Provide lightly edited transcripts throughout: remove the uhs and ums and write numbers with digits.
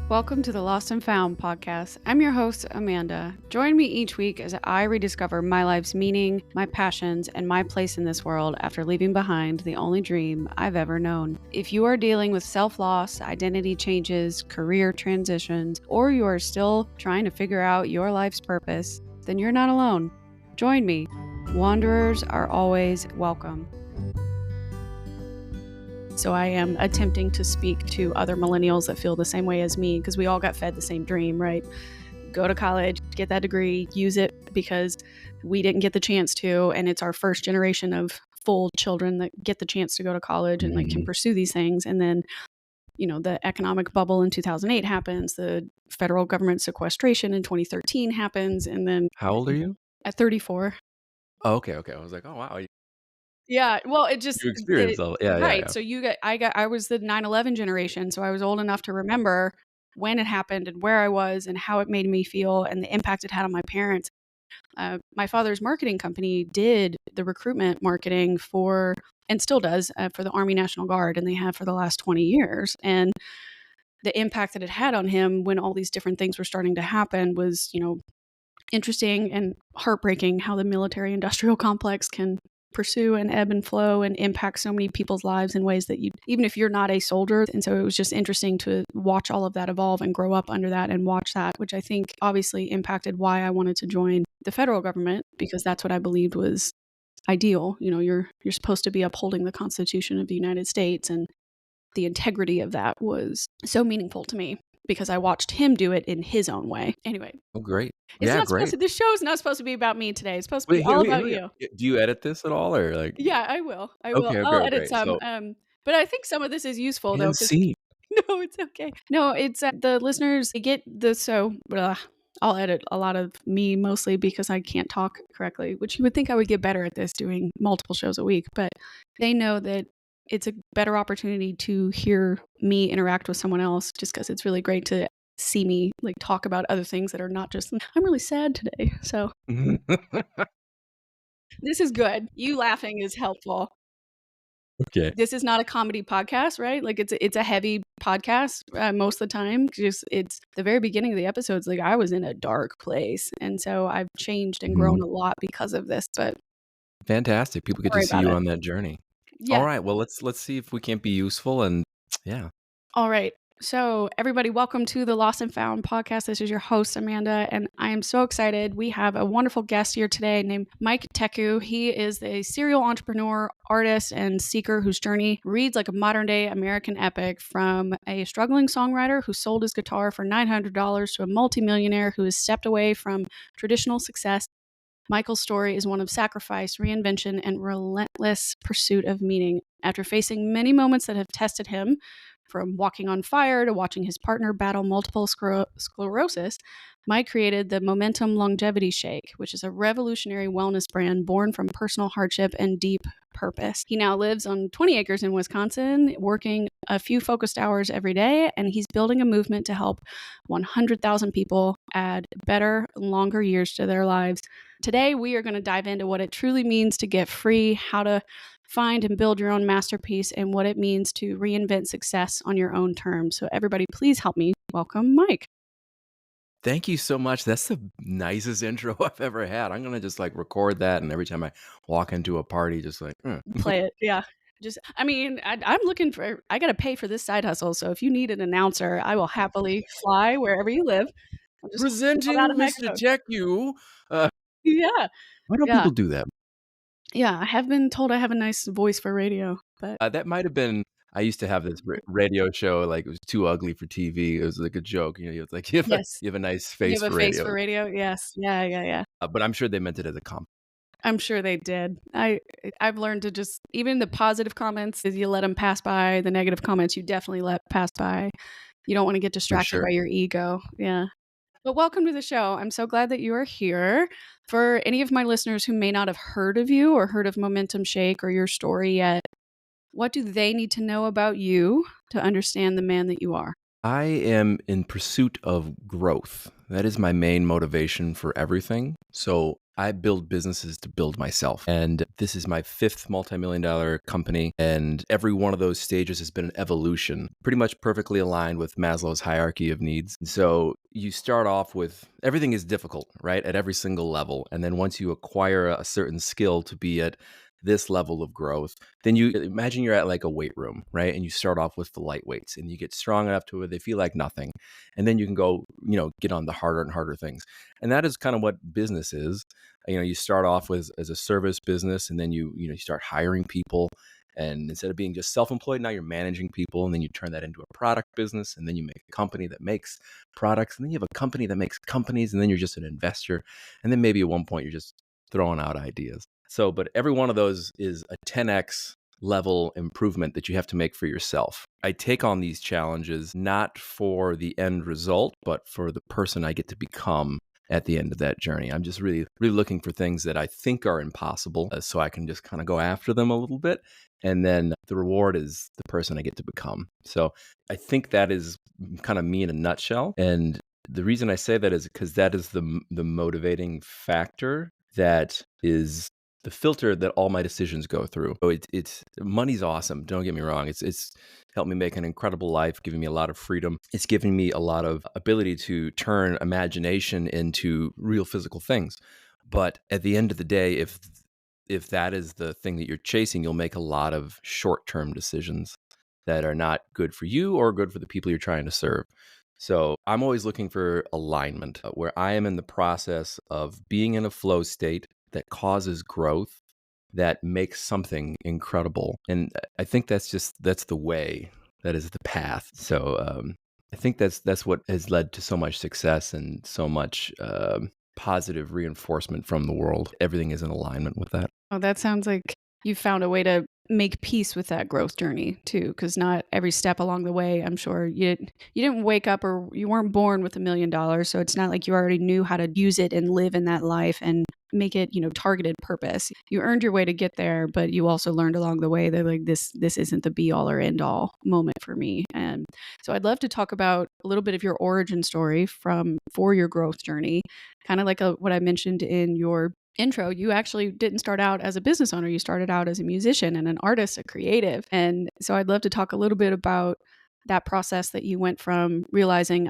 Welcome to the Lost and Found podcast. I'm your host, Amanda. Join me each week as I rediscover my life's meaning, my passions, and my place in this world after leaving behind the only dream I've ever known. If you are dealing with self-loss, identity changes, career transitions, or you are still trying to figure out your life's purpose, then you're not alone. Join me. Wanderers are always welcome. So I am attempting to speak to other millennials that feel the same way as me, because we all got fed the same dream, right? Go to college, get that degree, use it because we didn't get the chance to, and it's our first generation of full children that get the chance to go to college and like can pursue these things. And then, the economic bubble in 2008 happens, the federal government sequestration in 2013 happens, and then How old are you? at 34. Oh, okay. I was like, oh wow, Yeah, well, it just you experienced all. Yeah. right. So I was the 9/11 generation, so I was old enough to remember when it happened and where I was and how it made me feel and the impact it had on my parents. My father's marketing company did the recruitment marketing for, and still does, for the Army National Guard, and they have for the last 20 years. And the impact that it had on him when all these different things were starting to happen was, interesting and heartbreaking how the military industrial complex can pursue and ebb and flow and impact so many people's lives in ways that even if you're not a soldier. And so it was just interesting to watch all of that evolve and grow up under that and watch that, which I think obviously impacted why I wanted to join the federal government, because that's what I believed was ideal. You're supposed to be upholding the Constitution of the United States, and the integrity of that was so meaningful to me because I watched him do it in his own way. Anyway. Oh, great. It's Yeah, not supposed great. to. This show is not supposed to be about me today. It's supposed to be Wait, all wait, about wait. you. Do you edit this at all, or like? Yeah, I will. Okay, I'll edit great. some. So, But I think some of this is useful though. and see. No, it's okay. No, it's the listeners they get the I'll edit a lot of me mostly because I can't talk correctly, which you would think I would get better at this doing multiple shows a week, but they know that it's a better opportunity to hear me interact with someone else, just because it's really great to see me like talk about other things that are not just I'm really sad today. So this is good. You laughing is helpful. Okay. This is not a comedy podcast, right? Like it's a heavy podcast most of the time. Just it's the very beginning of the episodes. Like I was in a dark place, and so I've changed and grown a lot because of this. But Fantastic. People get to see you on that journey. Yeah. All right. Well, let's see if we can't be useful, and yeah. All right. So, everybody, welcome to the Lost and Found podcast. This is your host, Amanda, and I am so excited. We have a wonderful guest here today named Mike Tecku. He is a serial entrepreneur, artist, and seeker whose journey reads like a modern-day American epic, from a struggling songwriter who sold his guitar for $900 to a multimillionaire who has stepped away from traditional success. Michael's story is one of sacrifice, reinvention, and relentless pursuit of meaning. After facing many moments that have tested him, from walking on fire to watching his partner battle multiple sclerosis, Mike created the Momentum Longevity Shake, which is a revolutionary wellness brand born from personal hardship and deep purpose. He now lives on 20 acres in Wisconsin, working a few focused hours every day, and he's building a movement to help 100,000 people add better, longer years to their lives. Today, we are going to dive into what it truly means to get free, how to find and build your own masterpiece, and what it means to reinvent success on your own terms. So everybody, please help me welcome Mike. Thank you so much. That's the nicest intro I've ever had. I'm gonna just like record that, and every time I walk into a party, just like play it. Yeah. I'm looking for, I got to pay for this side hustle. So if you need an announcer, I will happily fly wherever you live. Presenting Mr. Tecku. Yeah. Why don't people do that? Yeah, I have been told I have a nice voice for radio, but that might have been. I used to have this radio show, like it was too ugly for TV. It was like a joke, it's like you have a nice face for radio. You have a face for radio, yes, yeah. But I'm sure they meant it as a compliment. I'm sure they did. I've learned to just, even the positive comments, is you let them pass by. The negative comments, you definitely let pass by. You don't want to get distracted by your ego. Yeah. But welcome to the show. I'm so glad that you are here. For any of my listeners who may not have heard of you or heard of Momentum Shake or your story yet, what do they need to know about you to understand the man that you are? I am in pursuit of growth. That is my main motivation for everything. So I build businesses to build myself. And this is my fifth multi-million dollar company. And every one of those stages has been an evolution, pretty much perfectly aligned with Maslow's hierarchy of needs. So you start off with everything is difficult, right? At every single level. And then once you acquire a certain skill to be at this level of growth, then you imagine you're at like a weight room, right? And you start off with the light weights and you get strong enough to where they feel like nothing. And then you can go, get on the harder and harder things. And that is kind of what business is. You start off with as a service business, and then you start hiring people. And instead of being just self-employed, now you're managing people, and then you turn that into a product business, and then you make a company that makes products, and then you have a company that makes companies, and then you're just an investor. And then maybe at one point you're just throwing out ideas. So, but every one of those is a 10x level improvement that you have to make for yourself. I take on these challenges not for the end result, but for the person I get to become at the end of that journey. I'm just really, really looking for things that I think are impossible so I can just kind of go after them a little bit. And then the reward is the person I get to become. So I think that is kind of me in a nutshell. And the reason I say that is because that is the motivating factor that is the filter that all my decisions go through. So it's money's awesome. Don't get me wrong. It's helped me make an incredible life, giving me a lot of freedom. It's giving me a lot of ability to turn imagination into real physical things. But at the end of the day, if that is the thing that you're chasing, you'll make a lot of short-term decisions that are not good for you or good for the people you're trying to serve. So I'm always looking for alignment where I am in the process of being in a flow state that causes growth that makes something incredible. And I think that's the way, that is the path. So I think that's what has led to so much success and so much positive reinforcement from the world. Everything is in alignment with that. Oh, that sounds like you found a way to make peace with that growth journey too, because not every step along the way, I'm sure you didn't wake up or you weren't born with $1 million. So it's not like you already knew how to use it and live in that life and make it, targeted purpose. You earned your way to get there, but you also learned along the way that like this isn't the be all or end all moment for me. And so I'd love to talk about a little bit of your origin story for your growth journey, kind of like what I mentioned in your intro. You actually didn't start out as a business owner. You started out as a musician and an artist, a creative. And so I'd love to talk a little bit about that process that you went from realizing,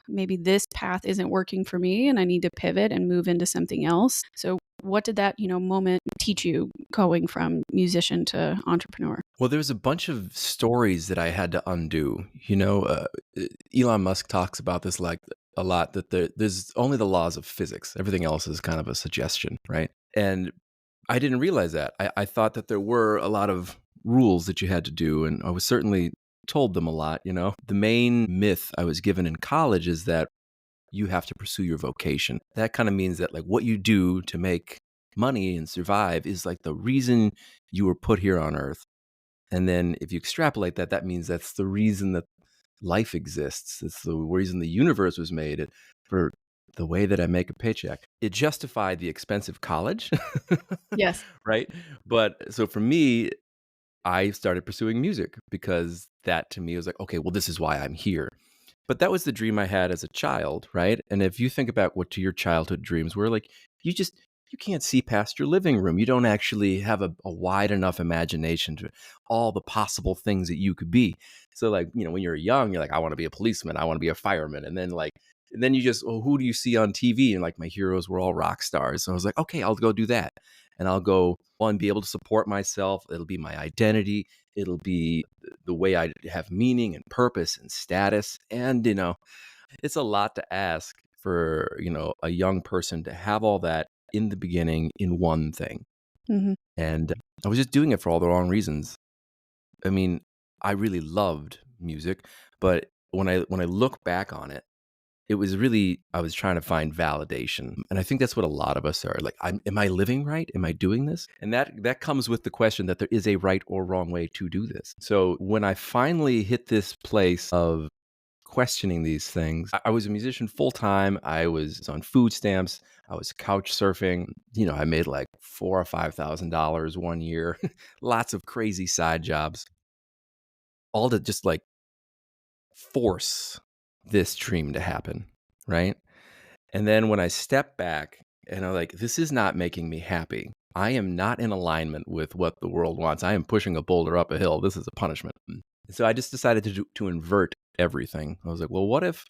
maybe this path isn't working for me and I need to pivot and move into something else. So what did that, moment teach you going from musician to entrepreneur? Well, there's a bunch of stories that I had to undo. Elon Musk talks about this like a lot, that there's only the laws of physics. Everything else is kind of a suggestion, right? And I didn't realize that. I thought that there were a lot of rules that you had to do, and I was certainly told them a lot. The main myth I was given in college is that you have to pursue your vocation. That kind of means that like what you do to make money and survive is like the reason you were put here on earth. And then if you extrapolate that, that means that's the reason that life exists. It's the reason the universe was made, for the way that I make a paycheck. It justified the expensive college, Yes. right? But so for me, I started pursuing music because that to me was like, okay, well, this is why I'm here. But that was the dream I had as a child, right? And if you think about what to your childhood dreams were, like you can't see past your living room. You don't actually have a wide enough imagination to all the possible things that you could be. So like, when you're young, you're like, I want to be a policeman, I want to be a fireman. And then you just, oh, who do you see on TV? And like my heroes were all rock stars. So I was like, okay, I'll go do that. And I'll go and be able to support myself. It'll be my identity. It'll be the way I have meaning and purpose and status. And, it's a lot to ask for, a young person to have all that in the beginning in one thing. Mm-hmm. And I was just doing it for all the wrong reasons. I mean, I really loved music, but when I look back on it, it was really, I was trying to find validation. And I think that's what a lot of us are like. Am I living right? Am I doing this? And that comes with the question that there is a right or wrong way to do this. So when I finally hit this place of questioning these things, I was a musician full time. I was on food stamps. I was couch surfing. I made like $4,000 or $5,000 one year. Lots of crazy side jobs, all to just like force this dream to happen, right? And then when I stepped back And I'm like, this is not making me happy. I am not in alignment with what the world wants. I am pushing a boulder up a hill. This is a punishment. So I just decided to invert everything. I was like, well, what if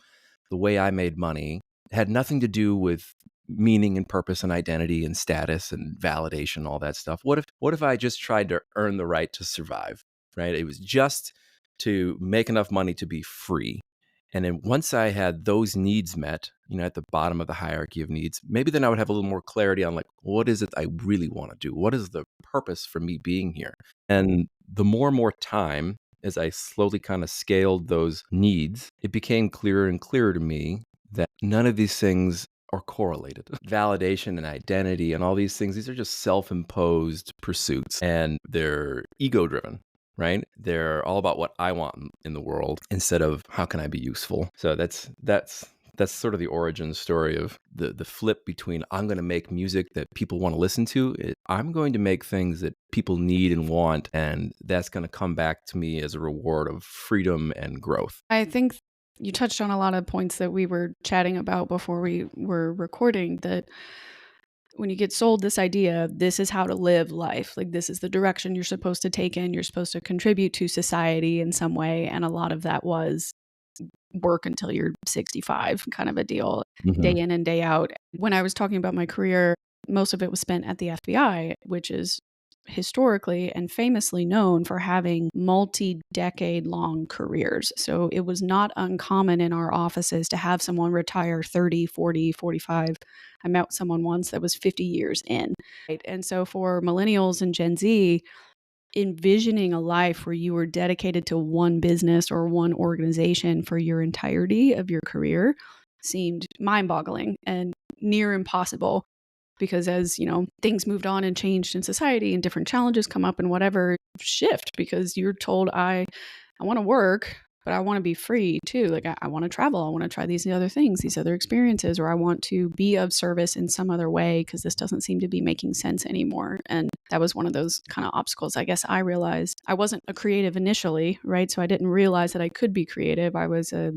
the way I made money had nothing to do with meaning and purpose and identity and status and validation, all that stuff? What if I just tried to earn the right to survive, right? It was just to make enough money to be free. And then once I had those needs met, at the bottom of the hierarchy of needs, maybe then I would have a little more clarity on like, what is it I really want to do? What is the purpose for me being here? And the more and more time, as I slowly kind of scaled those needs, it became clearer and clearer to me that none of these things are correlated. Validation and identity and all these things, these are just self-imposed pursuits, and they're ego-driven. Right? They're all about what I want in the world instead of how can I be useful. So that's sort of the origin story of the flip between I'm going to make music that people want to listen to. I'm going to make things that people need and want, and that's going to come back to me as a reward of freedom and growth. I think you touched on a lot of points that we were chatting about before we were recording, that when you get sold this idea, this is how to live life. Like, this is the direction you're supposed to take in. You're supposed to contribute to society in some way. And a lot of that was work until you're 65, kind of a deal, day in and day out. When I was talking about my career, most of it was spent at the FBI, which is historically and famously known for having multi-decade long careers. So it was not uncommon in our offices to have someone retire 30, 40, 45. I met someone once that was 50 years in. Right? And so for millennials and Gen Z, envisioning a life where you were dedicated to one business or one organization for your entirety of your career seemed mind-boggling and near impossible. Because as, things moved on and changed in society and different challenges come up and whatever shift, because you're told, I want to work, but I want to be free too. Like I want to travel. I want to try these other things, these other experiences, or I want to be of service in some other way because this doesn't seem to be making sense anymore. And that was one of those kind of obstacles. I guess I realized I wasn't a creative initially, right? So I didn't realize that I could be creative. I was a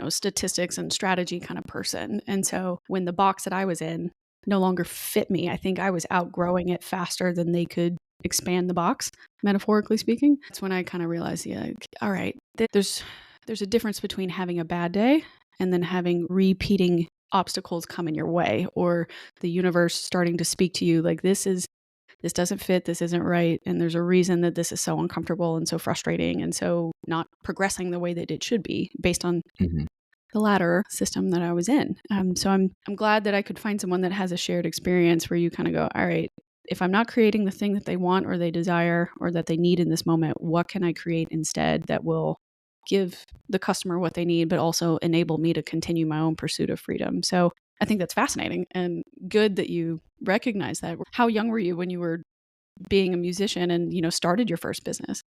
statistics and strategy kind of person. And so when the box that I was in no longer fit me, I think I was outgrowing it faster than they could expand the box, metaphorically speaking. That's when I kind of realized, all right, there's a difference between having a bad day and then having repeating obstacles come in your way, or the universe starting to speak to you like, this doesn't fit, this isn't right, and there's a reason that this is so uncomfortable and so frustrating and so not progressing the way that it should be based on the latter system that I was in. So I'm glad that I could find someone that has a shared experience where you kind of go, all right, if I'm not creating the thing that they want or they desire or that they need in this moment, what can I create instead that will give the customer what they need, but also enable me to continue my own pursuit of freedom? So I think that's fascinating and good that you recognize that. How young were you when you were being a musician and, started your first business?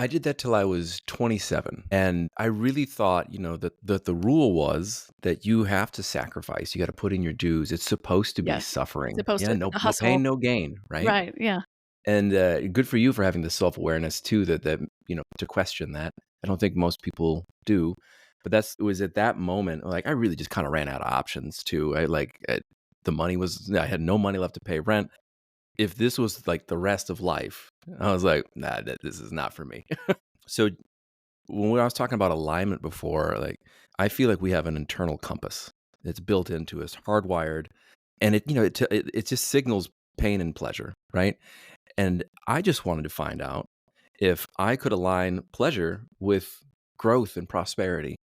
I did that till I was 27. And I really thought, that the rule was that you have to sacrifice. You got to put in your dues. It's supposed to be Yes. suffering. Supposed Yeah, to no hustle. pain, no gain, right? Right. Yeah. And good for you for having the self-awareness too, that to question that. I don't think most people do. But it was at that moment, like I really just kind of ran out of options too. The money I had no money left to pay rent. If this was like the rest of life, I was like, nah, this is not for me. So when I was talking about alignment before, like I feel like we have an internal compass that's built into us, hardwired, and it just signals pain and pleasure, right? And I just wanted to find out if I could align pleasure with growth and prosperity.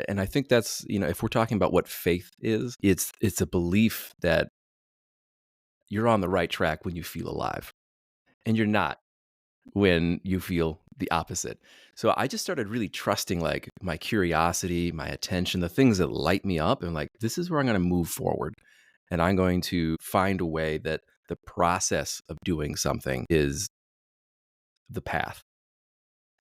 And I think that's, if we're talking about what faith is, it's a belief that you're on the right track when you feel alive, and you're not when you feel the opposite. So I just started really trusting like my curiosity, my attention, the things that light me up, and like, this is where I'm going to move forward. And I'm going to find a way that the process of doing something is the path,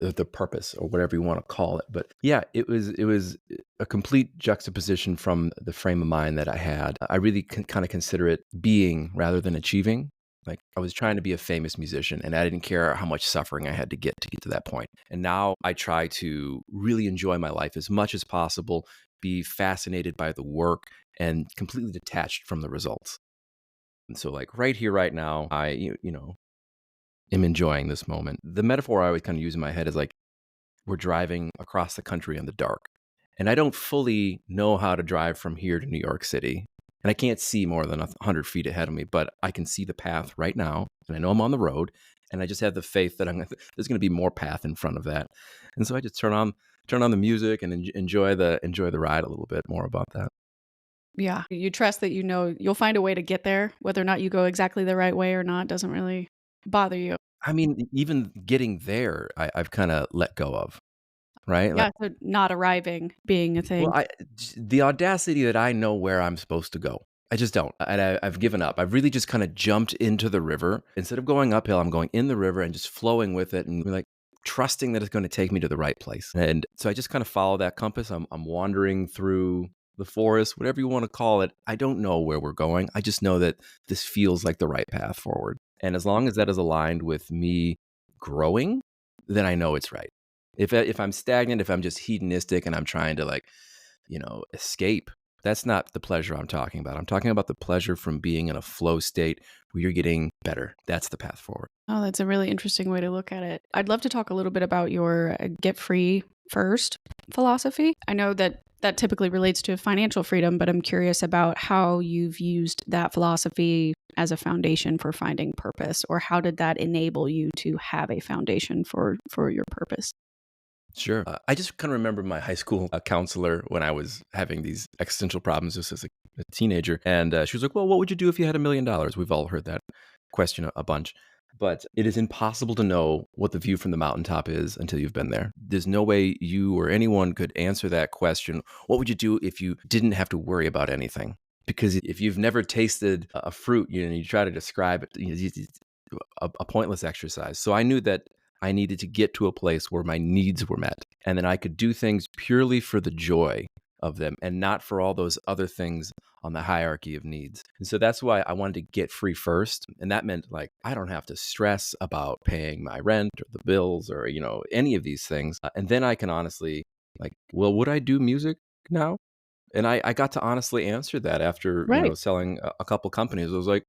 the purpose, or whatever you want to call it. But yeah, it was a complete juxtaposition from the frame of mind that I had. I really kind of consider it being rather than achieving. Like I was trying to be a famous musician and I didn't care how much suffering I had to get to that point. And now I try to really enjoy my life as much as possible, be fascinated by the work and completely detached from the results. And so like right here, right now, I am enjoying this moment. The metaphor I always kind of use in my head is like we're driving across the country in the dark. And I don't fully know how to drive from here to New York City. And I can't see more than 100 feet ahead of me, but I can see the path right now. And I know I'm on the road. And I just have the faith that there's going to be more path in front of that. And so I just turn on the music and enjoy the ride a little bit more about that. Yeah. You trust that you'll find a way to get there, whether or not you go exactly the right way or not doesn't really bother you. I mean, even getting there, I've kind of let go of, right? Like, Yeah, so not arriving being a well, thing. the audacity that I know where I'm supposed to go. I just don't. And I've given up. I've really just kind of jumped into the river. Instead of going uphill, I'm going in the river and just flowing with it and like trusting that it's going to take me to the right place. And so I just kind of follow that compass. I'm wandering through the forest, whatever you want to call it. I don't know where we're going. I just know that this feels like the right path forward. And as long as that is aligned with me growing, then I know it's right. If I'm stagnant, if I'm just hedonistic and I'm trying to like, escape, that's not the pleasure I'm talking about. I'm talking about the pleasure from being in a flow state where you're getting better. That's the path forward. Oh, that's a really interesting way to look at it. I'd love to talk a little bit about your get free first philosophy. I know that that typically relates to financial freedom, but I'm curious about how you've used that philosophy as a foundation for finding purpose, or how did that enable you to have a foundation for your purpose? Sure. I just kind of remember my high school counselor when I was having these existential problems just as a teenager. And she was like, well, what would you do if you had $1 million? We've all heard that question a bunch. But it is impossible to know what the view from the mountaintop is until you've been there. There's no way you or anyone could answer that question. What would you do if you didn't have to worry about anything? Because if you've never tasted a fruit, you try to describe it, it's a pointless exercise. So I knew that I needed to get to a place where my needs were met and then I could do things purely for the joy of them and not for all those other things on the hierarchy of needs. And so that's why I wanted to get free first. And that meant like I don't have to stress about paying my rent or the bills or, any of these things. And then I can honestly like, well, would I do music now? And I got to honestly answer that after, Right. selling a couple companies. I was like,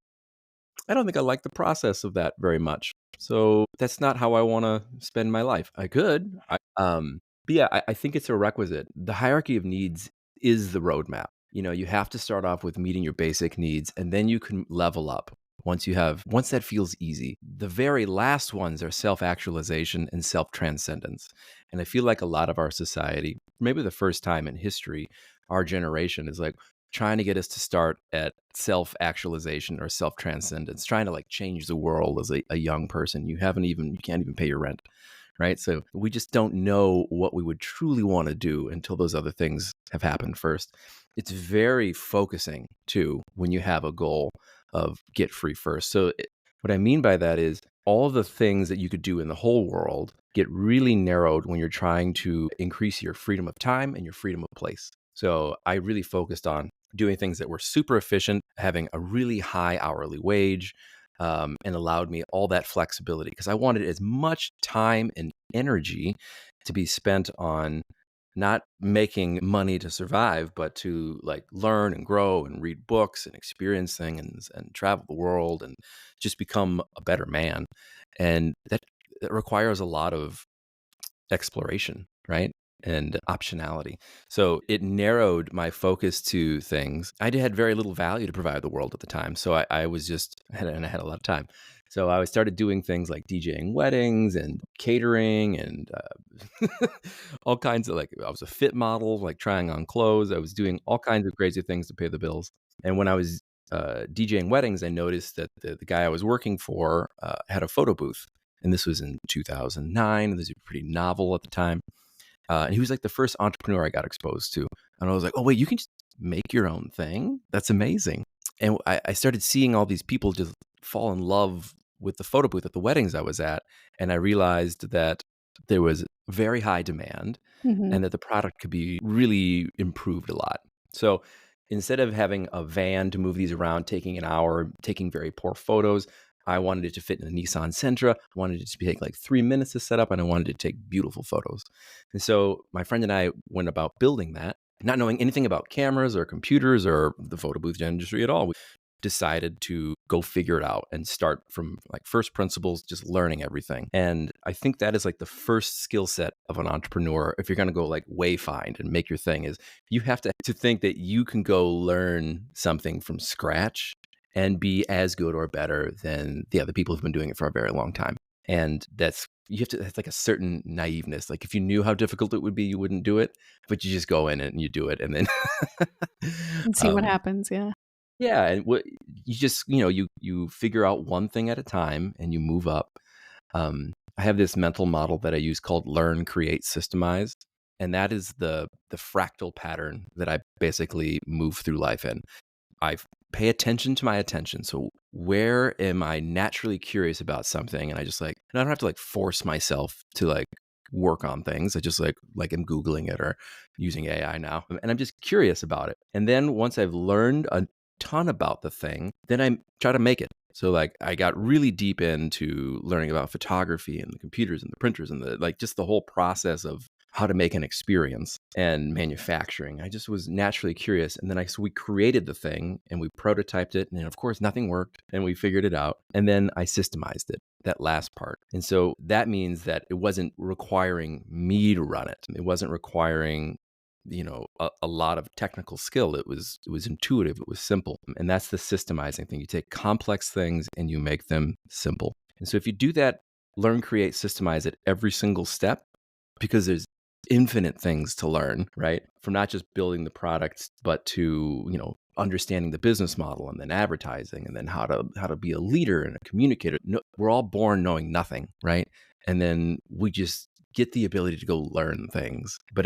I don't think I like the process of that very much. So that's not how I want to spend my life. I could. But yeah, I think it's a requisite. The hierarchy of needs is the roadmap. You have to start off with meeting your basic needs and then you can level up once that feels easy. The very last ones are self-actualization and self-transcendence. And I feel like a lot of our society, maybe the first time in history, our generation is like trying to get us to start at self-actualization or self-transcendence, trying to like change the world as a young person. You can't even pay your rent, right? So we just don't know what we would truly want to do until those other things have happened first. It's very focusing too when you have a goal of get free first. So what I mean by that is all the things that you could do in the whole world get really narrowed when you're trying to increase your freedom of time and your freedom of place. So I really focused on doing things that were super efficient, having a really high hourly wage, and allowed me all that flexibility because I wanted as much time and energy to be spent on not making money to survive, but to like learn and grow and read books and experience things and travel the world and just become a better man. And that requires a lot of exploration, right? And optionality. So it narrowed my focus to things. Had very little value to provide the world at the time. So I was just, and I had a lot of time. So I started doing things like DJing weddings and catering and all kinds of like, I was a fit model, like trying on clothes. I was doing all kinds of crazy things to pay the bills. And when I was DJing weddings, I noticed that the guy I was working for had a photo booth. And this was in 2009. This was pretty novel at the time. And he was like the first entrepreneur I got exposed to. And I was like, oh, wait, you can just make your own thing? That's amazing. And I started seeing all these people just fall in love with the photo booth at the weddings I was at. And I realized that there was very high demand Mhm. and that the product could be really improved a lot. So instead of having a van to move these around, taking an hour, taking very poor photos, I wanted it to fit in a Nissan Sentra. I wanted it to take like 3 minutes to set up, and I wanted it to take beautiful photos. And so my friend and I went about building that, not knowing anything about cameras or computers or the photo booth industry at all. We decided to go figure it out and start from like first principles, just learning everything. And I think that is like the first skill set of an entrepreneur. If you're going to go like wayfind and make your thing, is you have to think that you can go learn something from scratch and be as good or better than the other people who've been doing it for a very long time. And you have to have like a certain naiveness. Like if you knew how difficult it would be, you wouldn't do it, but you just go in and you do it. And then, And see what happens. Yeah. yeah. And what you just, you figure out one thing at a time and you move up. I have this mental model that I use called learn, create, systemize. And that is the fractal pattern that I basically move through life in. I pay attention to my attention. So where am I naturally curious about something? And I just like, and I don't have to like force myself to like work on things. I just like I'm Googling it or using AI now. And I'm just curious about it. And then once I've learned a ton about the thing, then I try to make it. So like I got really deep into learning about photography and the computers and the printers and the like just the whole process of how to make an experience and manufacturing. I just was naturally curious. And then so we created the thing and we prototyped it. And of course, nothing worked and we figured it out. And then I systemized it, that last part. And so that means that it wasn't requiring me to run it. It wasn't requiring a lot of technical skill. It was intuitive. It was simple. And that's the systemizing thing. You take complex things and you make them simple. And so if you do that, learn, create, systemize at every single step, because there's infinite things to learn, right? From not just building the products, but to, understanding the business model and then advertising and then how to be a leader and a communicator. No, we're all born knowing nothing, right? And then we just get the ability to go learn things. But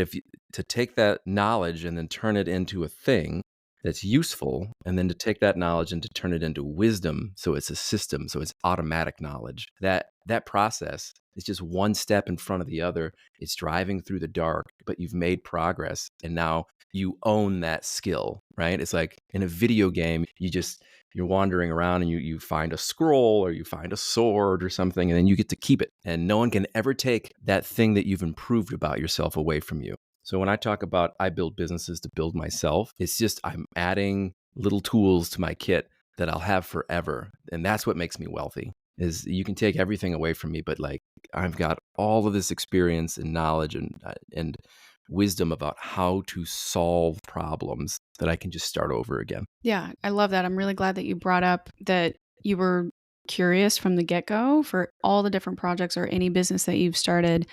to take that knowledge and then turn it into a thing that's useful, and then to take that knowledge and to turn it into wisdom, so it's a system, so it's automatic knowledge. That process is just one step in front of the other. It's driving through the dark, but you've made progress, and now you own that skill, right? It's like in a video game, you're wandering around and you find a scroll or you find a sword or something, and then you get to keep it. And no one can ever take that thing that you've improved about yourself away from you. So when I talk about I build businesses to build myself, it's just I'm adding little tools to my kit that I'll have forever. And that's what makes me wealthy, is you can take everything away from me, but like I've got all of this experience and knowledge and wisdom about how to solve problems that I can just start over again. Yeah, I love that. I'm really glad that you brought up that you were curious from the get-go for all the different projects or any business that you've started,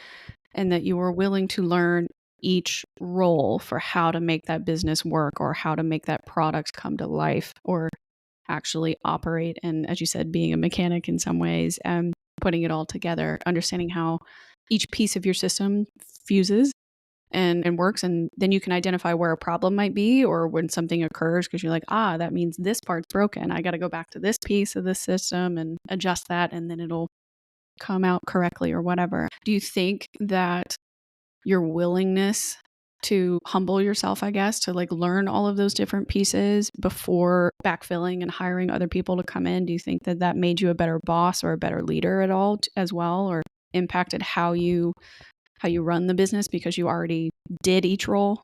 and that you were willing to learn each role for how to make that business work or how to make that product come to life or actually operate. And as you said, being a mechanic in some ways and putting it all together, understanding how each piece of your system fuses and works. And then you can identify where a problem might be or when something occurs, because you're like, that means this part's broken. I got to go back to this piece of the system and adjust that, and then it'll come out correctly or whatever. Do you think that your willingness to humble yourself, I guess, to like learn all of those different pieces before backfilling and hiring other people to come in, do you think that that made you a better boss or a better leader at all as well, or impacted how you run the business because you already did each role?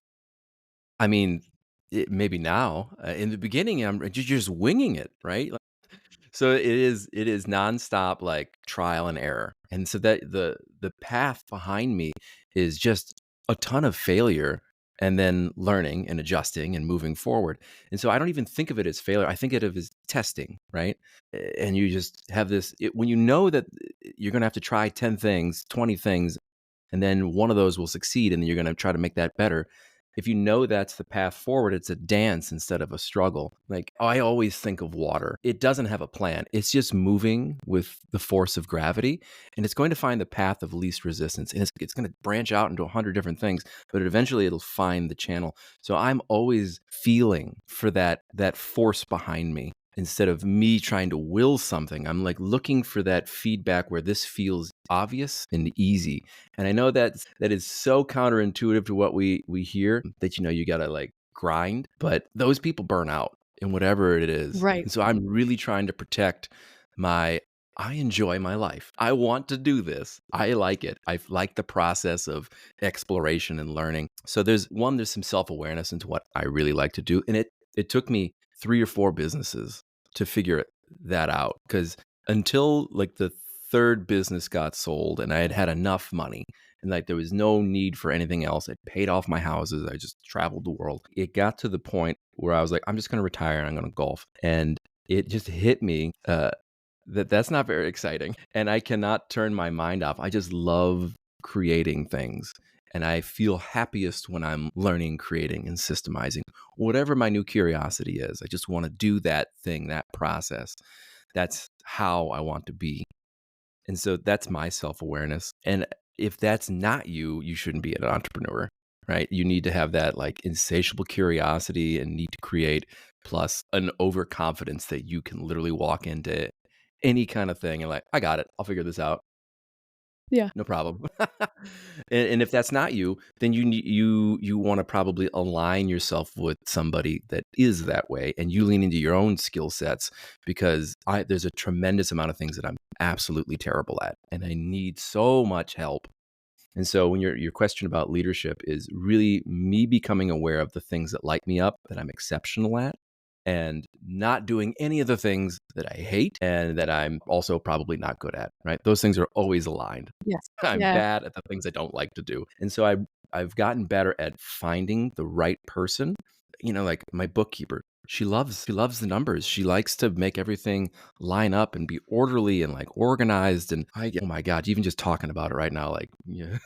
I mean, maybe now. In the beginning, you're just winging it, right? So it is nonstop like trial and error. And so that the path behind me is just a ton of failure and then learning and adjusting and moving forward. And so I don't even think of it as failure. I think of it as testing, right? And you just have when you know that you're going to have to try 10 things, 20 things, and then one of those will succeed and then you're going to try to make that better. If you know that's the path forward, it's a dance instead of a struggle. Like, I always think of water. It doesn't have a plan. It's just moving with the force of gravity, and it's going to find the path of least resistance. And it's going to branch out into 100 different things, but eventually it'll find the channel. So I'm always feeling for that force behind me. Instead of me trying to will something, I'm like looking for that feedback where this feels obvious and easy. And I know that is so counterintuitive to what we hear, that you got to like grind, but those people burn out in whatever it is. Right. And so I'm really trying to protect my I enjoy my life. I want to do this. I like it. I like the process of exploration and learning. So there's some self-awareness into what I really like to do. And it took me 3 or 4 businesses to figure that out. Because until like the third business got sold and I had had enough money and like there was no need for anything else. I paid off my houses. I just traveled the world. It got to the point where I was like, I'm just gonna retire and I'm gonna golf. And it just hit me that's not very exciting, and I cannot turn my mind off. I just love creating things, and I feel happiest when I'm learning, creating, and systemizing whatever my new curiosity is. I just wanna do that thing, that process. That's how I want to be, and so that's my self-awareness, and if that's not you, you shouldn't be an entrepreneur, right? You need to have that, like, insatiable curiosity and need to create, plus an overconfidence that you can literally walk into any kind of thing and like, "I got it. I'll figure this out. Yeah. No problem." And if that's not you, then you wanna probably align yourself with somebody that is that way, and you lean into your own skill sets because there's a tremendous amount of things that I'm absolutely terrible at, and I need so much help. And so when your question about leadership is really me becoming aware of the things that light me up, that I'm exceptional at, and not doing any of the things that I hate and that I'm also probably not good at, right? Those things are always aligned. Yes. I'm Yeah. bad at the things I don't like to do. And so I've gotten better at finding the right person. Like my bookkeeper, she loves the numbers. She likes to make everything line up and be orderly and like organized. And oh my God, even just talking about it right now, like, yeah.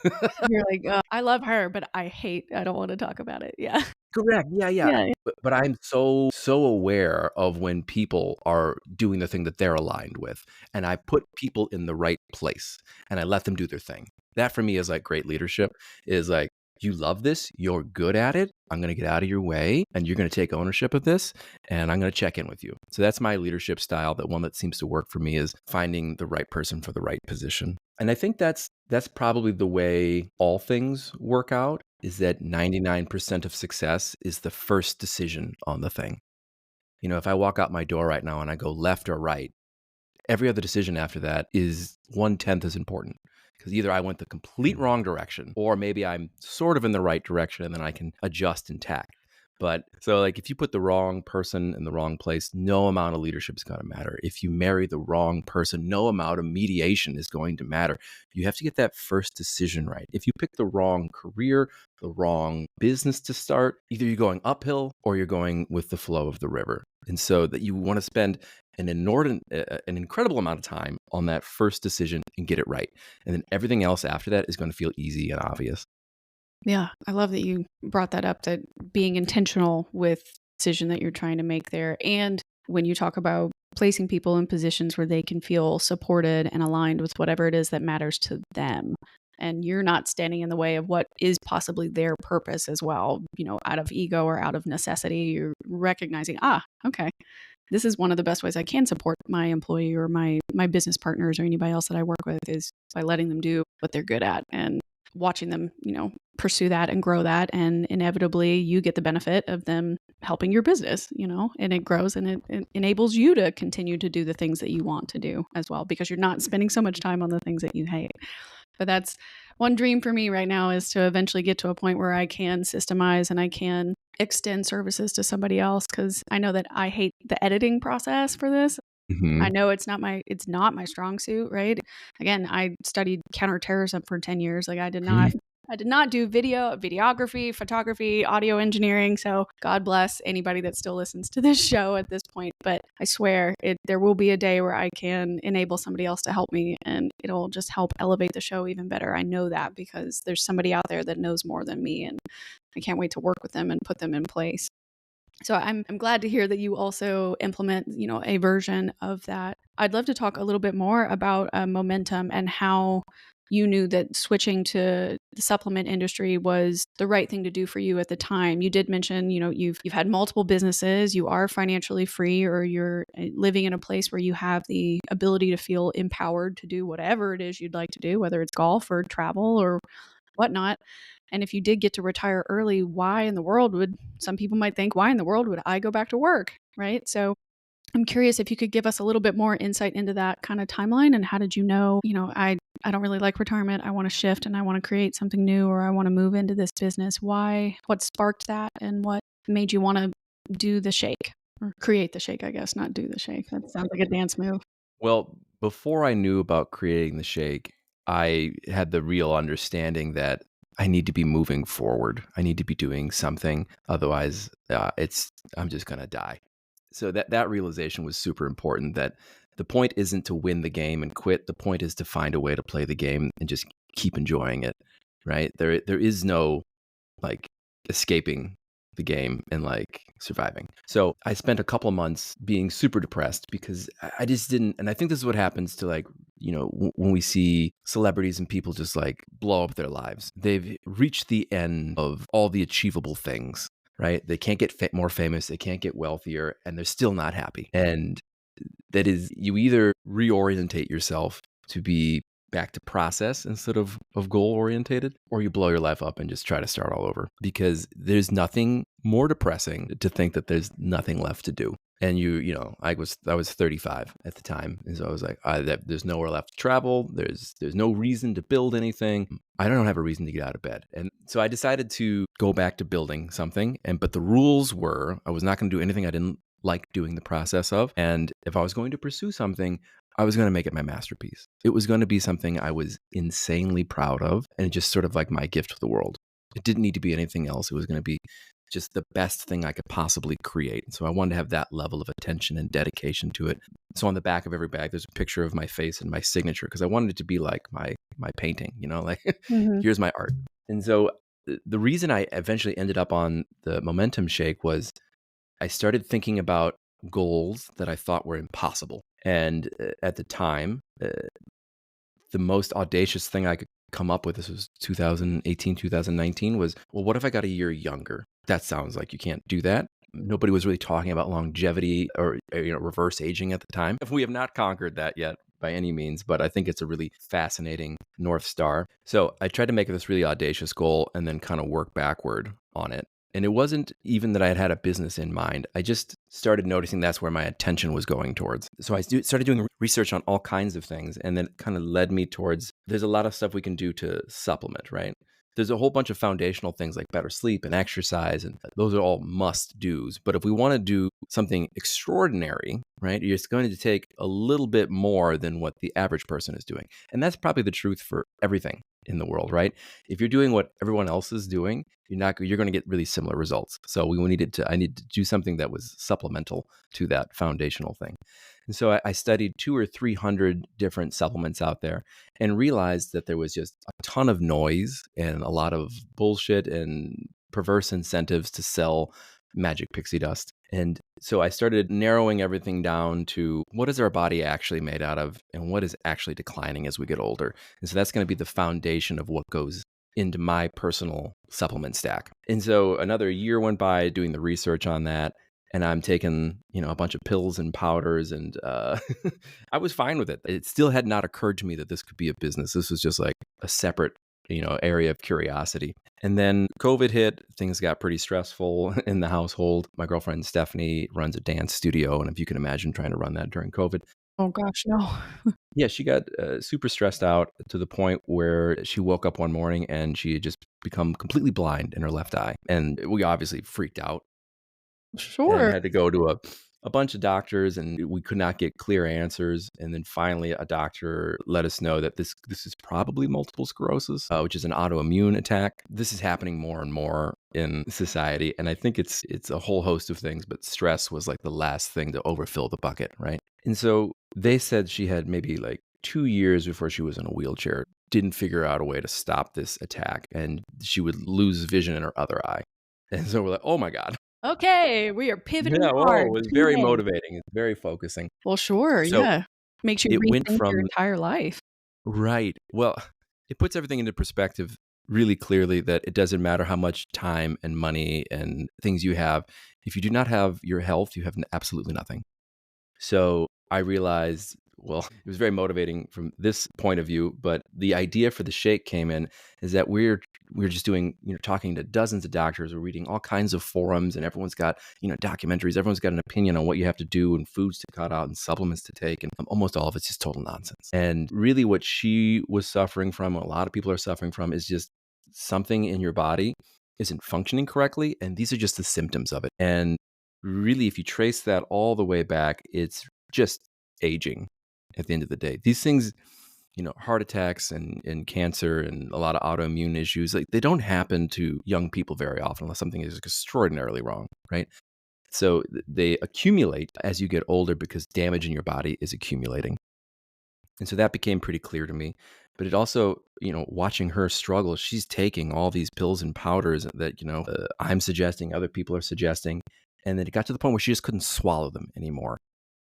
You're like, I love her, but I don't want to talk about it. Yeah. Correct. Yeah, yeah. Yeah. But I'm so aware of when people are doing the thing that they're aligned with, and I put people in the right place, and I let them do their thing. That for me is like great leadership, is like, "You love this, you're good at it, I'm gonna get out of your way, and you're gonna take ownership of this, and I'm gonna check in with you." So that's my leadership style. That one that seems to work for me is finding the right person for the right position. And I think that's probably the way all things work out, is that 99% of success is the first decision on the thing. If I walk out my door right now and I go left or right, every other decision after that is 1/10 as important, because either I went the complete wrong direction or maybe I'm sort of in the right direction and then I can adjust and tack. But so, like, if you put the wrong person in the wrong place, no amount of leadership is going to matter. If you marry the wrong person, no amount of mediation is going to matter. You have to get that first decision right. If you pick the wrong career, the wrong business to start, either you're going uphill or you're going with the flow of the river. And so that you want to spend an incredible amount of time on that first decision and get it right. And then everything else after that is going to feel easy and obvious. Yeah, I love that you brought that up, that being intentional with the decision that you're trying to make there. And when you talk about placing people in positions where they can feel supported and aligned with whatever it is that matters to them. And you're not standing in the way of what is possibly their purpose as well, out of ego or out of necessity. You're recognizing, okay, this is one of the best ways I can support my employee or my business partners or anybody else that I work with, is by letting them do what they're good at and watching them, pursue that and grow that. And inevitably you get the benefit of them helping your business, and it grows and it enables you to continue to do the things that you want to do as well, because you're not spending so much time on the things that you hate. But that's one dream for me right now, is to eventually get to a point where I can systemize and I can extend services to somebody else, because I know that I hate the editing process for this. I Mhm. know it's not my strong suit, right? Again, I studied counterterrorism for 10 years. Like I did not do videography, photography, audio engineering. So God bless anybody that still listens to this show at this point. But I swear there will be a day where I can enable somebody else to help me, and it'll just help elevate the show even better. I know that because there's somebody out there that knows more than me, and I can't wait to work with them and put them in place. So I'm glad to hear that you also implement, a version of that. I'd love to talk a little bit more about momentum and how you knew that switching to the supplement industry was the right thing to do for you at the time. You did mention, you've had multiple businesses, you are financially free, or you're living in a place where you have the ability to feel empowered to do whatever it is you'd like to do, whether it's golf or travel or whatnot. And if you did get to retire early, some people might think, why in the world would I go back to work? Right. So I'm curious if you could give us a little bit more insight into that kind of timeline, and how did you know, I don't really like retirement. I want to shift and I want to create something new, or I want to move into this business. Why? What sparked that, and what made you want to do the shake or create the shake, I guess, not do the shake. That sounds like a dance move. Well, before I knew about creating the shake, I had the real understanding that I need to be moving forward. I need to be doing something. Otherwise, I'm just going to die. So that realization was super important, that the point isn't to win the game and quit. The point is to find a way to play the game and just keep enjoying it, right? There is no like escaping the game and like surviving. So I spent a couple of months being super depressed because I just didn't. And I think this is what happens to like, when we see celebrities and people just like blow up their lives. They've reached the end of all the achievable things, right? They can't get more famous, they can't get wealthier, and they're still not happy. And that is, you either reorientate yourself to be back to process instead of goal orientated, or you blow your life up and just try to start all over, because there's nothing more depressing to think that there's nothing left to do. And I was 35 at the time, and so I was like, there's nowhere left to travel. There's no reason to build anything. I don't have a reason to get out of bed, and so I decided to go back to building something. But the rules were, I was not going to do anything I didn't like doing the process of, and if I was going to pursue something, I was going to make it my masterpiece. It was going to be something I was insanely proud of, and just sort of like my gift to the world. It didn't need to be anything else. It was going to be just the best thing I could possibly create. And so I wanted to have that level of attention and dedication to it. So on the back of every bag, there's a picture of my face and my signature, because I wanted it to be like my painting, like Mm-hmm. here's my art. And so the reason I eventually ended up on the Momentum Shake was I started thinking about goals that I thought were impossible. And at the time, the most audacious thing I could come up with, this was 2018, 2019, was, well, what if I got a year younger? That sounds like you can't do that. Nobody was really talking about longevity or reverse aging at the time. We have not conquered that yet by any means, but I think it's a really fascinating North Star. So I tried to make this really audacious goal and then kind of work backward on it. And it wasn't even that I had a business in mind. I just started noticing that's where my attention was going towards. So I started doing research on all kinds of things, and then it kind of led me towards, there's a lot of stuff we can do to supplement, right? There's a whole bunch of foundational things like better sleep and exercise, and those are all must do's. But if we want to do something extraordinary, right, it's going to take a little bit more than what the average person is doing. And that's probably the truth for everything in the world, right? If you're doing what everyone else is doing, you're going to get really similar results. So I needed to do something that was supplemental to that foundational thing. And so I studied 200 or 300 different supplements out there and realized that there was just a ton of noise and a lot of bullshit and perverse incentives to sell magic pixie dust. And so I started narrowing everything down to what is our body actually made out of and what is actually declining as we get older. And so that's going to be the foundation of what goes into my personal supplement stack. And so another year went by doing the research on that. And I'm taking, a bunch of pills and powders, and I was fine with it. It still had not occurred to me that this could be a business. This was just like a separate, area of curiosity. And then COVID hit, things got pretty stressful in the household. My girlfriend Stephanie runs a dance studio, and if you can imagine trying to run that during COVID. Oh gosh, no. Yeah, she got super stressed out to the point where she woke up one morning and she had just become completely blind in her left eye. And we obviously freaked out and Sure. had to go to a bunch of doctors, and we could not get clear answers. And then finally a doctor let us know that this is probably multiple sclerosis, which is an autoimmune attack. This is happening more and more in society, and I think it's a whole host of things, but stress was like the last thing to overfill the bucket, right? And so they said she had maybe like 2 years before she was in a wheelchair, didn't figure out a way to stop this attack, and she would lose vision in her other eye. And so we're like, oh my God. Okay, we are pivoting Yeah, whoa, hard it was very today. motivating. It's very focusing. Well, sure, So yeah. Makes you it went rethink your from, entire life. right. Well, it puts everything into perspective really clearly, that it doesn't matter how much time and money and things you have. If you do not have your health, you have absolutely nothing. So I realized, well, it was very motivating from this point of view. But the idea for the shake came in is that we're just doing, talking to dozens of doctors, we're reading all kinds of forums, and everyone's got, documentaries, everyone's got an opinion on what you have to do and foods to cut out and supplements to take. And almost all of it's just total nonsense. And really what she was suffering from, a lot of people are suffering from, is just something in your body isn't functioning correctly. And these are just the symptoms of it. And really, if you trace that all the way back, it's just aging at the end of the day. These things, heart attacks and cancer and a lot of autoimmune issues, like they don't happen to young people very often unless something is extraordinarily wrong, right? So they accumulate as you get older because damage in your body is accumulating. And so that became pretty clear to me. But it also, watching her struggle, she's taking all these pills and powders that, I'm suggesting, other people are suggesting. And then it got to the point where she just couldn't swallow them anymore.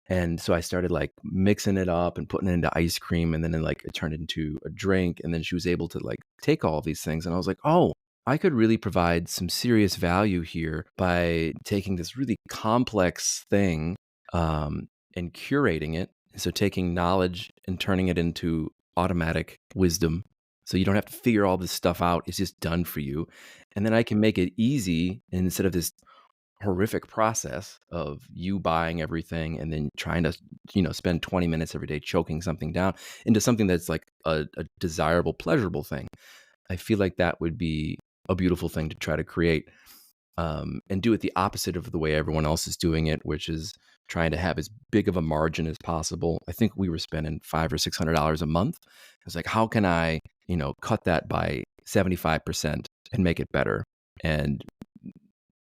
And so I started like mixing it up and putting it into ice cream. And then it turned into a drink. And then she was able to like take all of these things. And I was like, oh, I could really provide some serious value here by taking this really complex thing and curating it. So taking knowledge and turning it into automatic wisdom. So you don't have to figure all this stuff out. It's just done for you. And then I can make it easy, and instead of this horrific process of you buying everything and then trying to, spend 20 minutes every day choking something down, into something that's like a desirable, pleasurable thing. I feel like that would be a beautiful thing to try to create, and do it the opposite of the way everyone else is doing it, which is trying to have as big of a margin as possible. I think we were spending $500 or $600 a month. I was like, how can I, cut that by 75% and make it better and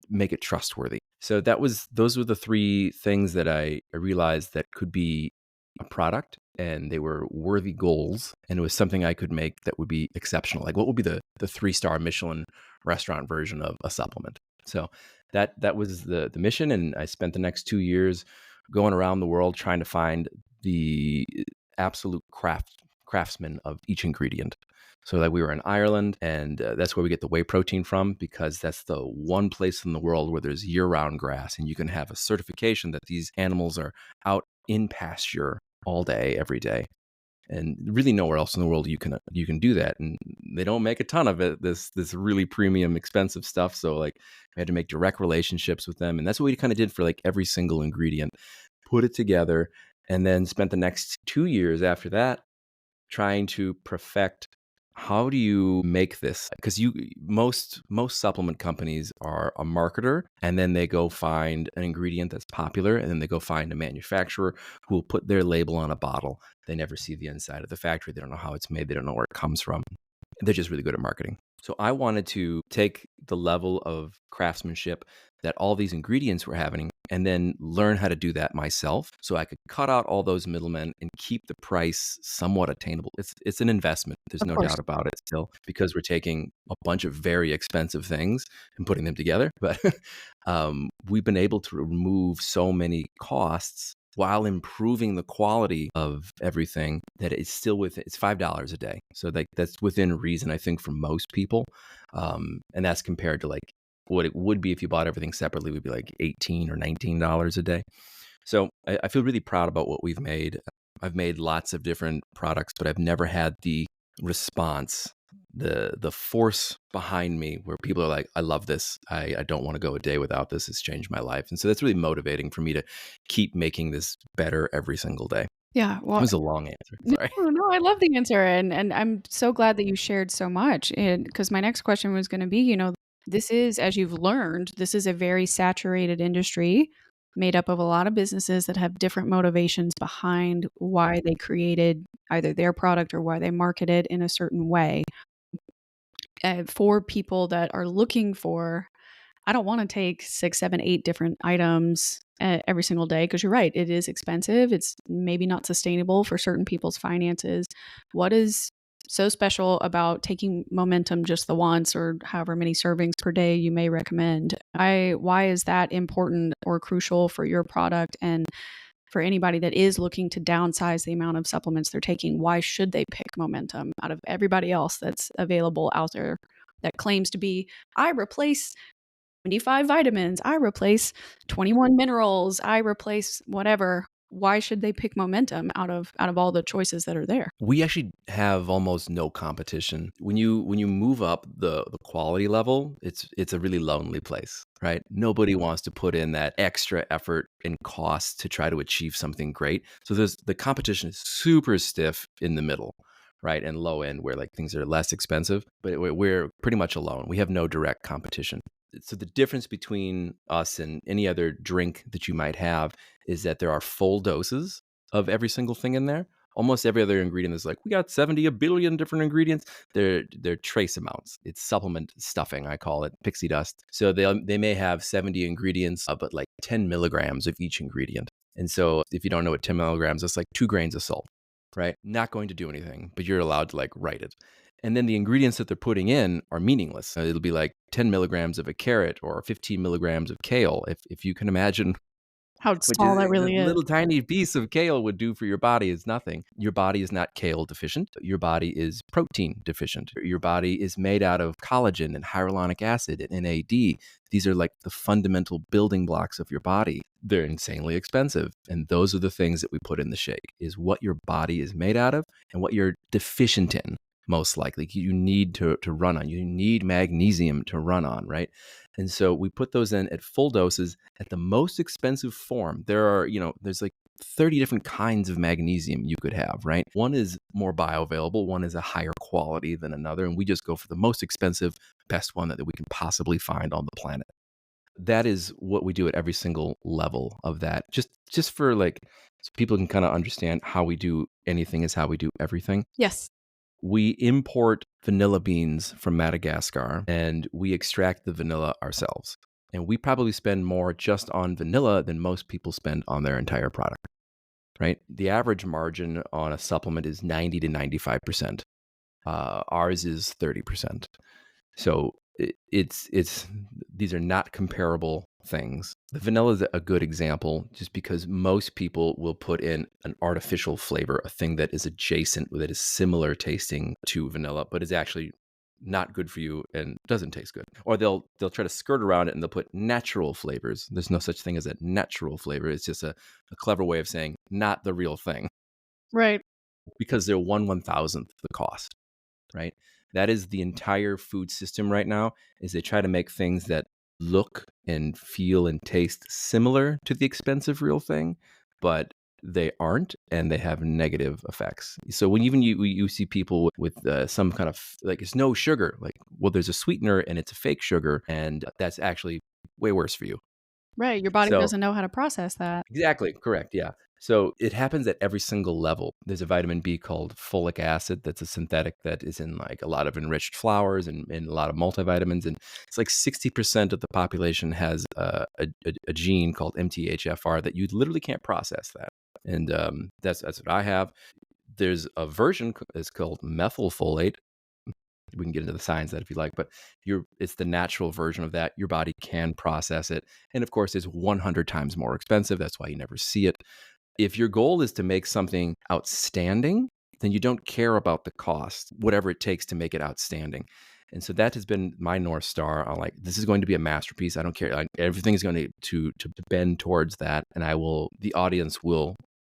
make it trustworthy? So those were the three things that I realized that could be a product, and they were worthy goals, and it was something I could make that would be exceptional. Like, what would be the 3-star Michelin restaurant version of a supplement? So that was the mission, and I spent the next 2 years going around the world trying to find the absolute craftsman of each ingredient. So that we were in Ireland, and that's where we get the whey protein from, because that's the one place in the world where there's year-round grass, and you can have a certification that these animals are out in pasture all day, every day. And really nowhere else in the world you can do that. And they don't make a ton of it, this really premium, expensive stuff. So like we had to make direct relationships with them. And that's what we kind of did for like every single ingredient, put it together, and then spent the next 2 years after that trying to perfect, how do you make this? Because most supplement companies are a marketer, and then they go find an ingredient that's popular, and then they go find a manufacturer who will put their label on a bottle. They never see the inside of the factory. They don't know how it's made. They don't know where it comes from. They're just really good at marketing. So I wanted to take the level of craftsmanship that all these ingredients were having, and then learn how to do that myself, so I could cut out all those middlemen and keep the price somewhat attainable. It's an investment. There's Of no course. doubt about it still, because we're taking a bunch of very expensive things and putting them together. But we've been able to remove so many costs while improving the quality of everything, that it's still it's $5 a day. So that's within reason, I think, for most people. And that's compared to like what it would be if you bought everything separately, would be like $18 or $19 a day. So I feel really proud about what we've made. I've made lots of different products, but I've never had the response, the force behind me where people are like, I love this. I don't want to go a day without this. It's changed my life. And so that's really motivating for me to keep making this better every single day. Yeah. It Well, was a long answer. no, Sorry. no, I love the answer, and I'm so glad that you shared so much. And because my next question was going to be, this is, as you've learned, this is a very saturated industry made up of a lot of businesses that have different motivations behind why they created either their product or why they market it in a certain way. For people that are looking for, I don't want to take 6, 7, 8 different items every single day, because you're right, it is expensive. It's maybe not sustainable for certain people's finances. What is so special about taking momentum just the once, or however many servings per day you may recommend? Why is that important or crucial for your product? And for anybody that is looking to downsize the amount of supplements they're taking, why should they pick momentum out of everybody else that's available out there that claims to be, I replace 75 vitamins, I replace 21 minerals, I replace whatever? why should they pick momentum out of all the choices that are there? We actually have almost no competition. When you move up the quality level, it's a really lonely place, right? Nobody wants to put in that extra effort and cost to try to achieve something great. So there's the competition is super stiff in the middle, right? And low end where like things are less expensive, but we're pretty much alone. We have no direct competition. So the difference between us and any other drink that you might have is that there are full doses of every single thing in there. Almost every other ingredient is like, we got 70 a billion different ingredients. They're trace amounts. It's supplement stuffing, I call it, pixie dust. So they may have 70 ingredients, but like 10 milligrams of each ingredient. And so if you don't know what 10 milligrams, it's like 2 grains of salt, right? Not going to do anything, but you're allowed to like write it. And then the ingredients that they're putting in are meaningless. So it'll be like 10 milligrams of a carrot or 15 milligrams of kale. If you can imagine How which small that is a really is. little tiny piece of kale would do for your body is nothing. Your body is not kale deficient. Your body is protein deficient. Your body is made out of collagen and hyaluronic acid and NAD. These are like the fundamental building blocks of your body. They're insanely expensive. And those are the things that we put in the shake, is what your body is made out of and what you're deficient in. Most likely you need to run on. You need magnesium to run on, right? And so we put those in at full doses at the most expensive form. There's like 30 different kinds of magnesium you could have, right? One is more bioavailable, one is a higher quality than another. And we just go for the most expensive, best one that we can possibly find on the planet. That is what we do at every single level of that. Just for like, so people can kind of understand how we do anything is how we do everything. Yes. We import vanilla beans from Madagascar and we extract the vanilla ourselves. And we probably spend more just on vanilla than most people spend on their entire product, right? The average margin on a supplement is 90 to 95%. Ours is 30%. So it's these are not comparable things. The vanilla is a good example just because most people will put in an artificial flavor, a thing that is adjacent, that is similar tasting to vanilla, but is actually not good for you and doesn't taste good. Or they'll try to skirt around it and they'll put natural flavors. There's no such thing as a natural flavor. It's just a clever way of saying not the real thing Right. because they're 1/1000th the cost, right? That is the entire food system right now, is they try to make things that look and feel and taste similar to the expensive real thing, but they aren't, and they have negative effects. So when even you see people with some kind of like it's no sugar, like well, there's a sweetener and it's a fake sugar, and that's actually way worse for you. Right. Your body So doesn't know how to process that. exactly, correct, yeah. So it happens at every single level. There's a vitamin B called folic acid that's a synthetic that is in like a lot of enriched flours and a lot of multivitamins. And it's like 60% of the population has a gene called MTHFR that you literally can't process that. And that's what I have. There's a version that's called methylfolate. We can get into the science of that if you like, but it's the natural version of that. Your body can process it. And of course, it's 100 times more expensive. That's why you never see it. If your goal is to make something outstanding, then you don't care about the cost, whatever it takes to make it outstanding. And so that has been my North Star. I'm like, this is going to be a masterpiece. I don't care. Like, everything is going to bend towards that. And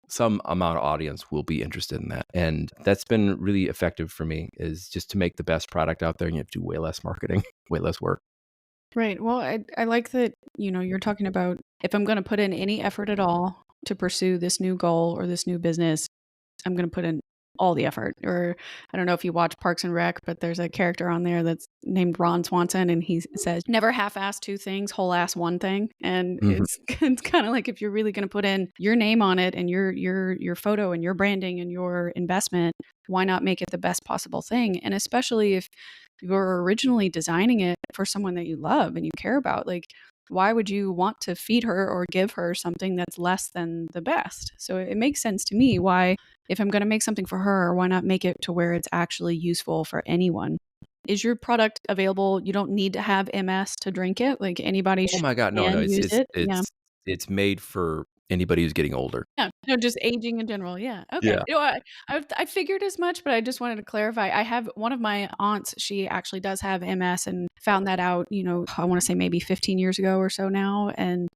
some amount of audience will be interested in that. And that's been really effective for me, is just to make the best product out there and you have to do way less marketing, way less work. Right. Well, I like that, you're talking about if I'm going to put in any effort at all to pursue this new goal or this new business, I'm going to put in all the effort. Or I don't know if you watch Parks and Rec, but there's a character on there that's named Ron Swanson, and he says, "Never half-ass two things, whole-ass one thing." And Mhm. it's kind of like if you're really going to put in your name on it and your photo and your branding and your investment, why not make it the best possible thing? And especially if you're originally designing it for someone that you love and you care about, like why would you want to feed her or give her something that's less than the best? So it makes sense to me why, if I'm going to make something for her, why not make it to where it's actually useful for anyone? Is your product available? You don't need to have MS to drink it. Like anybody Oh my God, no, no, can use it. Yeah. it's made for anybody who's getting older. Yeah. No, just aging in general. Yeah. Okay. Yeah. I figured as much, but I just wanted to clarify. I have one of my aunts, she actually does have MS and found that out, I want to say maybe 15 years ago or so now. And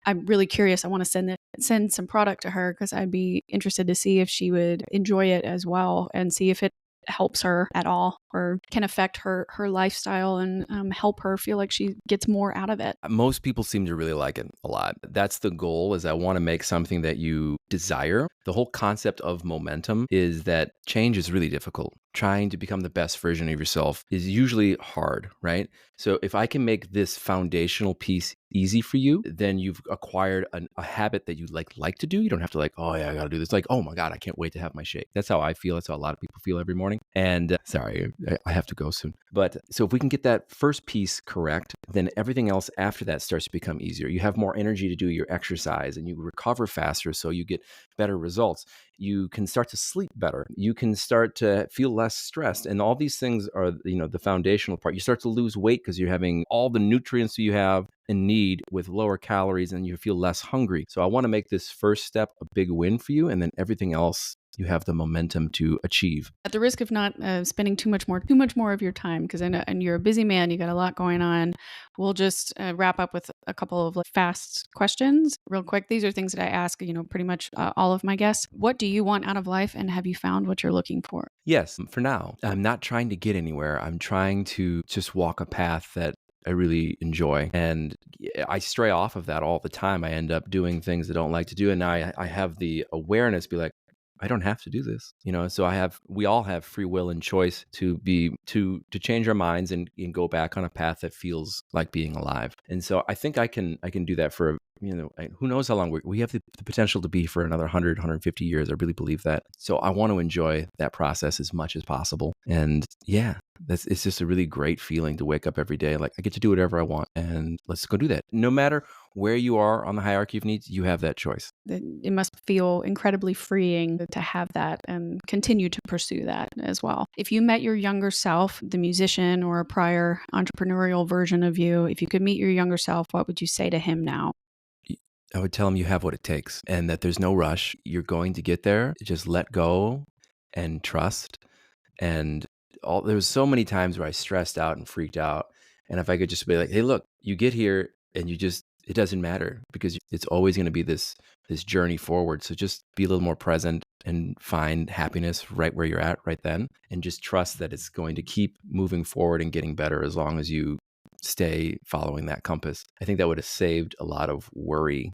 I'm really curious. I want to send some product to her because I'd be interested to see if she would enjoy it as well and see if it helps her at all or can affect her lifestyle and help her feel like she gets more out of it. Most people seem to really like it a lot. That's the goal, is I want to make something that you desire. The whole concept of momentum is that change is really difficult. Trying to become the best version of yourself is usually hard, right? So if I can make this foundational piece easy for you, then you've acquired a habit that you like to do. You don't have to like, oh yeah, I got to do this. Like, oh my God, I can't wait to have my shake. That's how I feel. That's how a lot of people feel every morning. And sorry, I have to go soon. But so if we can get that first piece correct, then everything else after that starts to become easier. You have more energy to do your exercise and you recover faster. So you get better results. You can start to sleep better. You can start to feel less stressed. And all these things are, the foundational part. You start to lose weight because you're having all the nutrients you have and need with lower calories and you feel less hungry. So I want to make this first step a big win for you. And then everything else you have the momentum to achieve. At the risk of not spending too much more of your time, because I know and you're a busy man, you got a lot going on. We'll just wrap up with a couple of fast questions real quick. These are things that I ask, pretty much all of my guests. What do you want out of life, and have you found what you're looking for? Yes, for now. I'm not trying to get anywhere. I'm trying to just walk a path that I really enjoy. And I stray off of that all the time. I end up doing things I don't like to do. And now I have the awareness, be like, I don't have to do this, so we all have free will and choice to change our minds and go back on a path that feels like being alive. And so I think I can do that for, who knows how long we have the potential to be for another 100, 150 years. I really believe that. So I want to enjoy that process as much as possible. And yeah, it's just a really great feeling to wake up every day. Like I get to do whatever I want and let's go do that. No matter where you are on the hierarchy of needs, you have that choice. It must feel incredibly freeing to have that and continue to pursue that as well. If you met your younger self, the musician or a prior entrepreneurial version of you, if you could meet your younger self, what would you say to him now? I would tell him you have what it takes and that there's no rush. You're going to get there. Just let go and trust. And there was so many times where I stressed out and freaked out. And if I could just be like, hey, look, you get here and it doesn't matter because it's always going to be this journey forward. So just be a little more present and find happiness right where you're at right then. And just trust that it's going to keep moving forward and getting better as long as you stay following that compass. I think that would have saved a lot of worry,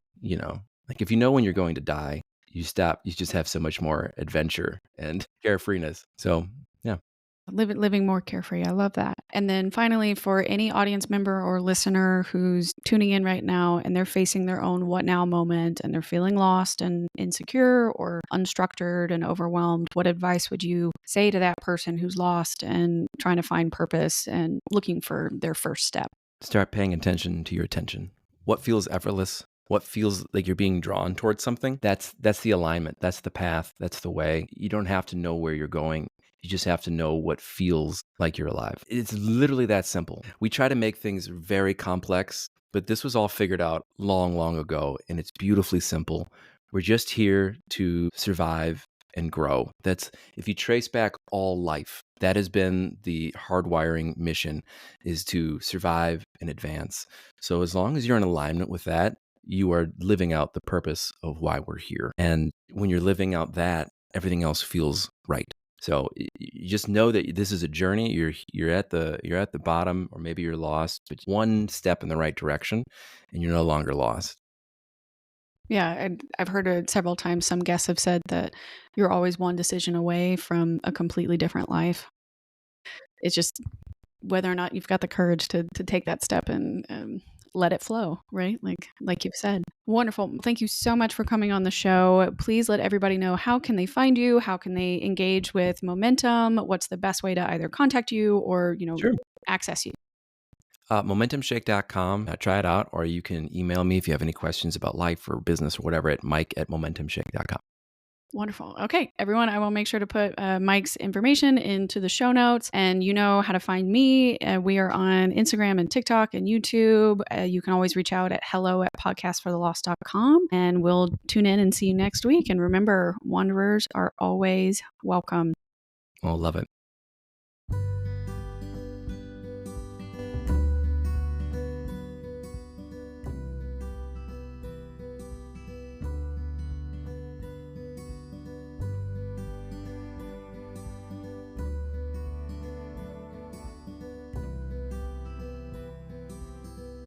like if you know when you're going to die, you just have so much more adventure and carefreeness. So yeah. Living more carefree. I love that. And then finally, for any audience member or listener who's tuning in right now and they're facing their own what now moment and they're feeling lost and insecure or unstructured and overwhelmed, what advice would you say to that person who's lost and trying to find purpose and looking for their first step? Start paying attention to your attention. What feels effortless? What feels like you're being drawn towards something? That's the alignment. That's the path. That's the way. You don't have to know where you're going. You just have to know what feels like you're alive. It's literally that simple. We try to make things very complex, but this was all figured out long, long ago, and it's beautifully simple. We're just here to survive and grow. That's, if you trace back all life, that has been the hardwiring mission, is to survive and advance. So as long as you're in alignment with that, you are living out the purpose of why we're here. And when you're living out that, everything else feels right. So you just know that this is a journey. You're at the bottom, or maybe you're lost, but one step in the right direction and you're no longer lost. Yeah, and I've heard it several times. Some guests have said that you're always one decision away from a completely different life. It's just whether or not you've got the courage to take that step and let it flow, right? Like you've said. Wonderful. Thank you so much for coming on the show. Please let everybody know, how can they find you? How can they engage with Momentum? What's the best way to either contact you or, Sure. access you? MomentumShake.com. Try it out, or you can email me if you have any questions about life or business or whatever at mike@momentumshake.com. Wonderful. Okay, everyone, I will make sure to put Mike's information into the show notes, and you know how to find me. We are on Instagram and TikTok and YouTube. You can always reach out at hello@podcastforthelost.com, and we'll tune in and see you next week. And remember, wanderers are always welcome. Oh, love it.